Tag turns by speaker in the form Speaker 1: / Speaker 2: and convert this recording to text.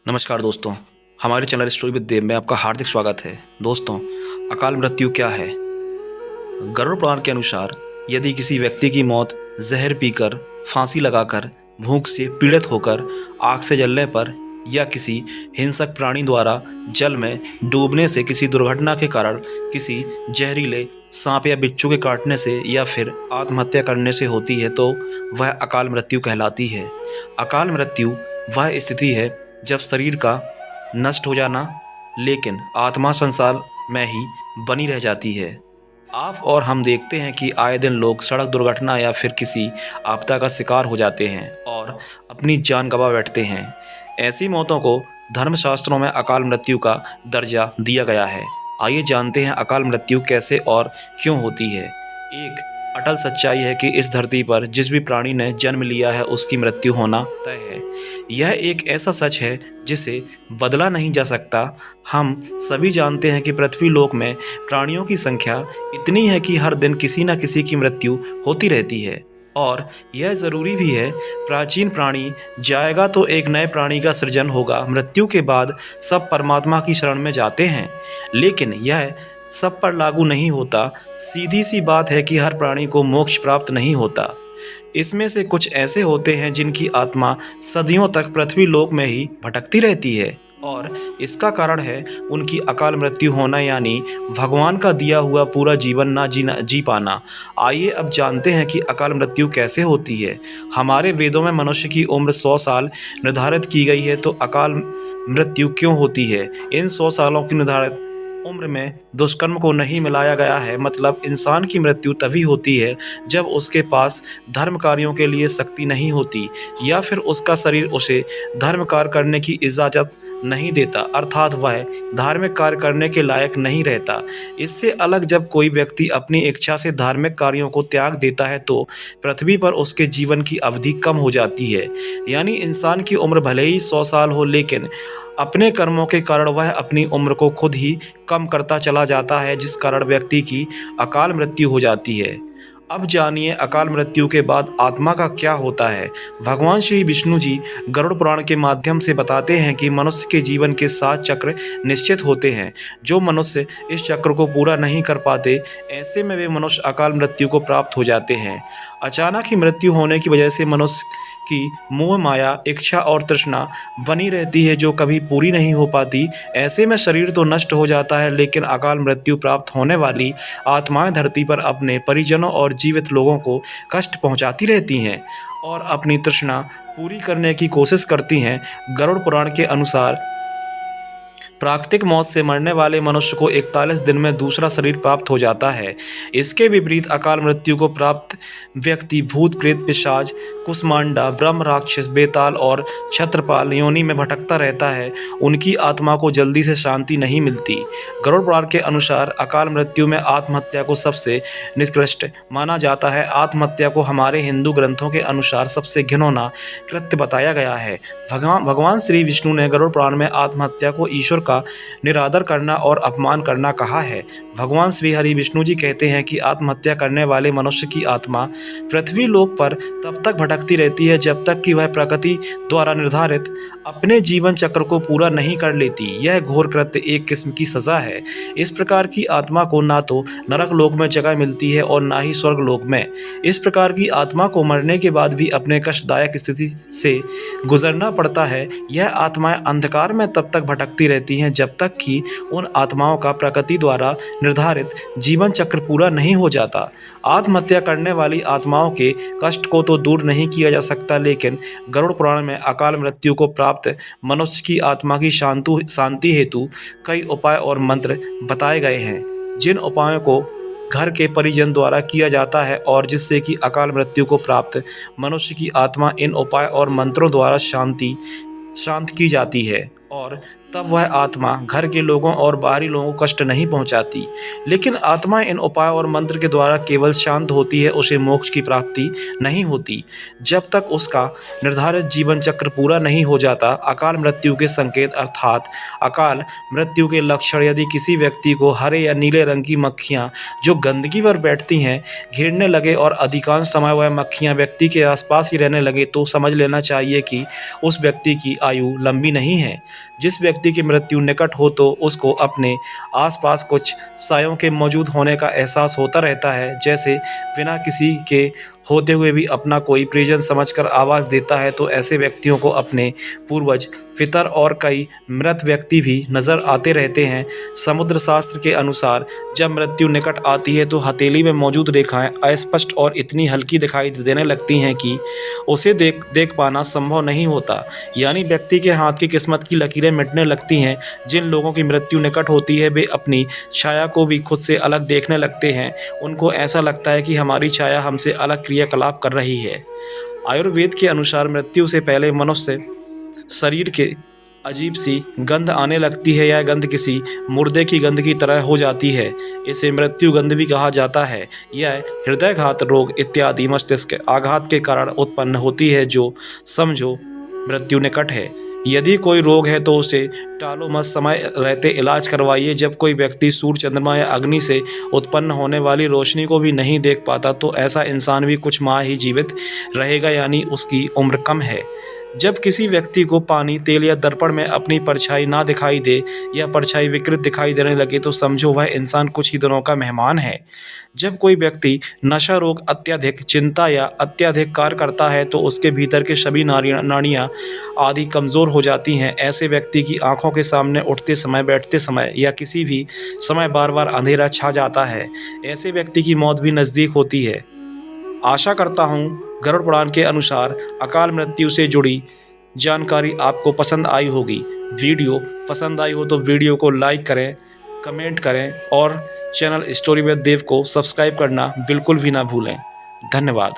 Speaker 1: नमस्कार दोस्तों, हमारे चैनल स्टोरी विद देव में आपका हार्दिक स्वागत है। दोस्तों, अकाल मृत्यु क्या है? गरुड़ पुराण के अनुसार यदि किसी व्यक्ति की मौत जहर पीकर, फांसी लगाकर, भूख से पीड़ित होकर, आग से जलने पर या किसी हिंसक प्राणी द्वारा जल में डूबने से, किसी दुर्घटना के कारण, किसी जहरीले सांप या बिच्छू के काटने से या फिर आत्महत्या करने से होती है तो वह अकाल मृत्यु कहलाती है। अकाल मृत्यु वह स्थिति है जब शरीर का नष्ट हो जाना लेकिन आत्मा संसार में ही बनी रह जाती है। आप और हम देखते हैं कि आए दिन लोग सड़क दुर्घटना या फिर किसी आपदा का शिकार हो जाते हैं और अपनी जान गंवा बैठते हैं। ऐसी मौतों को धर्मशास्त्रों में अकाल मृत्यु का दर्जा दिया गया है। आइए जानते हैं अकाल मृत्यु कैसे और क्यों होती है। एक अटल सच्चाई है कि इस धरती पर जिस भी प्राणी ने जन्म लिया है उसकी मृत्यु होना तय है। यह एक ऐसा सच है जिसे बदला नहीं जा सकता। हम सभी जानते हैं कि पृथ्वी लोक में प्राणियों की संख्या इतनी है कि हर दिन किसी न किसी की मृत्यु होती रहती है और यह ज़रूरी भी है। प्राचीन प्राणी जाएगा तो एक नए प्राणी का सृजन होगा। मृत्यु के बाद सब परमात्मा की शरण में जाते हैं, लेकिन यह सब पर लागू नहीं होता। सीधी सी बात है कि हर प्राणी को मोक्ष प्राप्त नहीं होता। इसमें से कुछ ऐसे होते हैं जिनकी आत्मा सदियों तक पृथ्वी लोक में ही भटकती रहती है और इसका कारण है उनकी अकाल मृत्यु होना, यानी भगवान का दिया हुआ पूरा जीवन ना जी पाना। आइए अब जानते हैं कि अकाल मृत्यु कैसे होती है। हमारे वेदों में मनुष्य की उम्र 100 साल निर्धारित की गई है, तो अकाल मृत्यु क्यों होती है? इन 100 सालों की निर्धारित उम्र में दुष्कर्म को नहीं मिलाया गया है। मतलब इंसान की मृत्यु तभी होती है जब उसके पास धर्म कार्यों के लिए शक्ति नहीं होती या फिर उसका शरीर उसे धर्म कार्य करने की इजाज़त नहीं देता, अर्थात वह धार्मिक कार्य करने के लायक नहीं रहता। इससे अलग जब कोई व्यक्ति अपनी इच्छा से धार्मिक कार्यों को त्याग देता है तो पृथ्वी पर उसके जीवन की अवधि कम हो जाती है। यानी इंसान की उम्र भले ही 100 साल हो, लेकिन अपने कर्मों के कारण वह अपनी उम्र को खुद ही कम करता चला जाता है, जिस कारण व्यक्ति की अकाल मृत्यु हो जाती है। अब जानिए अकाल मृत्यु के बाद आत्मा का क्या होता है। भगवान श्री विष्णु जी गरुड़ पुराण के माध्यम से बताते हैं कि मनुष्य के जीवन के 7 चक्र निश्चित होते हैं। जो मनुष्य इस चक्र को पूरा नहीं कर पाते, ऐसे में वे मनुष्य अकाल मृत्यु को प्राप्त हो जाते हैं। अचानक ही मृत्यु होने की वजह से मनुष्य की मोह माया, इच्छा और तृष्णा बनी रहती है जो कभी पूरी नहीं हो पाती। ऐसे में शरीर तो नष्ट हो जाता है, लेकिन अकाल मृत्यु प्राप्त होने वाली आत्माएं धरती पर अपने परिजनों और जीवित लोगों को कष्ट पहुंचाती रहती हैं और अपनी तृष्णा पूरी करने की कोशिश करती हैं। गरुड़ पुराण के अनुसार प्राकृतिक मौत से मरने वाले मनुष्य को 41 दिन में दूसरा शरीर प्राप्त हो जाता है। इसके विपरीत अकाल मृत्यु को प्राप्त व्यक्ति भूत, प्रेत, पिशाच, कुष्मांडा, ब्रह्म, राक्षस, बेताल और छत्रपाल योनि में भटकता रहता है। उनकी आत्मा को जल्दी से शांति नहीं मिलती। गरुड़ पुराण के अनुसार अकाल मृत्यु में आत्महत्या को सबसे निकृष्ट माना जाता है। आत्महत्या को हमारे हिंदू ग्रंथों के अनुसार सबसे घिनौना कृत्य बताया गया है। भगवान श्री विष्णु ने गरुड़ पुराण में आत्महत्या को ईश्वर का निरादर करना और अपमान करना कहा है। भगवान श्री हरि विष्णु जी कहते हैं कि आत्महत्या करने वाले मनुष्य की आत्मा पृथ्वी लोक पर तब तक भटकती रहती है जब तक कि वह प्रकृति द्वारा निर्धारित अपने जीवन चक्र को पूरा नहीं कर लेती। यह घोर कृत्य एक किस्म की सजा है। इस प्रकार की आत्मा को ना तो नरक लोक में जगह मिलती है और ना ही स्वर्ग लोक में। इस प्रकार की आत्मा को मरने के बाद भी अपने कष्टदायक स्थिति से गुजरना पड़ता है। यह आत्माएं अंधकार में तब तक भटकती रहती हैं जब तक कि उन आत्माओं का प्रकृति द्वारा निर्धारित जीवन चक्र पूरा नहीं हो जाता। आत्महत्या करने वाली आत्माओं के कष्ट को तो दूर नहीं किया जा सकता, लेकिन गरुड़ पुराण में अकाल मृत्यु को प्राप्त मनुष्य की आत्मा की शांति हेतु कई उपाय और मंत्र बताए गए हैं, जिन उपायों को घर के परिजन द्वारा किया जाता है और जिससे कि अकाल मृत्यु को प्राप्त मनुष्य की आत्मा इन उपाय और मंत्रों द्वारा शांत की जाती है और तब वह आत्मा घर के लोगों और बाहरी लोगों को कष्ट नहीं पहुंचाती। लेकिन आत्मा इन उपायों और मंत्र के द्वारा केवल शांत होती है, उसे मोक्ष की प्राप्ति नहीं होती। जब तक उसका निर्धारित जीवन चक्र पूरा नहीं हो जाता। अकाल मृत्यु के संकेत अर्थात अकाल मृत्यु के लक्षण, यदि किसी व्यक्ति को हरे या नीले रंग की मक्खियाँ जो गंदगी पर बैठती हैं घेरने लगे और अधिकांश समय वह मक्खियाँ व्यक्ति के आसपास ही रहने लगे, तो समझ लेना चाहिए कि उस व्यक्ति की आयु लंबी नहीं है। जिस व्यक्ति की मृत्यु निकट हो तो उसको अपने आसपास कुछ सायों के मौजूद होने का एहसास होता रहता है, जैसे बिना किसी के होते हुए भी अपना कोई परिजन समझकर आवाज़ देता है। तो ऐसे व्यक्तियों को अपने पूर्वज, पितर और कई मृत व्यक्ति भी नज़र आते रहते हैं। समुद्र शास्त्र के अनुसार जब मृत्यु निकट आती है तो हथेली में मौजूद रेखाएं अस्पष्ट और इतनी हल्की दिखाई देने लगती हैं कि उसे देख पाना संभव नहीं होता। यानी व्यक्ति के हाथ की किस्मत की लकीरें मिटने लगती हैं। जिन लोगों की मृत्यु निकट होती है वे अपनी छाया को भी खुद से अलग देखने लगते हैं। उनको ऐसा लगता है कि हमारी छाया हमसे अलग क्रियाकलाप कर रही है। आयुर्वेद के अनुसार मृत्यु से पहले मनुष्य शरीर के अजीब सी गंध आने लगती है। यह गंध किसी मुर्दे की गंध की तरह हो जाती है। इसे मृत्यु गंध भी कहा जाता है। यह हृदयघात रोग इत्यादि मस्तिष्क आघात के कारण उत्पन्न होती है, जो समझो मृत्यु निकट है। यदि कोई रोग है तो उसे टालो मत, समय रहते इलाज करवाइए। जब कोई व्यक्ति सूर्य, चंद्रमा या अग्नि से उत्पन्न होने वाली रोशनी को भी नहीं देख पाता तो ऐसा इंसान भी कुछ माह ही जीवित रहेगा, यानी उसकी उम्र कम है। जब किसी व्यक्ति को पानी, तेल या दर्पण में अपनी परछाई ना दिखाई दे या परछाई विकृत दिखाई देने लगे तो समझो वह इंसान कुछ ही दिनों का मेहमान है। जब कोई व्यक्ति नशा रोग, अत्यधिक चिंता या अत्यधिक कार्य करता है तो उसके भीतर के सभी नाड़ियाँ आदि कमज़ोर हो जाती हैं। ऐसे व्यक्ति की आंखों के सामने उठते समय, बैठते समय या किसी भी समय बार बार अंधेरा छा जाता है। ऐसे व्यक्ति की मौत भी नज़दीक होती है। आशा करता हूँ गरुड़ पुराण के अनुसार अकाल मृत्यु से जुड़ी जानकारी आपको पसंद आई होगी। वीडियो पसंद आई हो तो वीडियो को लाइक करें, कमेंट करें और चैनल स्टोरी विद देव को सब्सक्राइब करना बिल्कुल भी ना भूलें। धन्यवाद।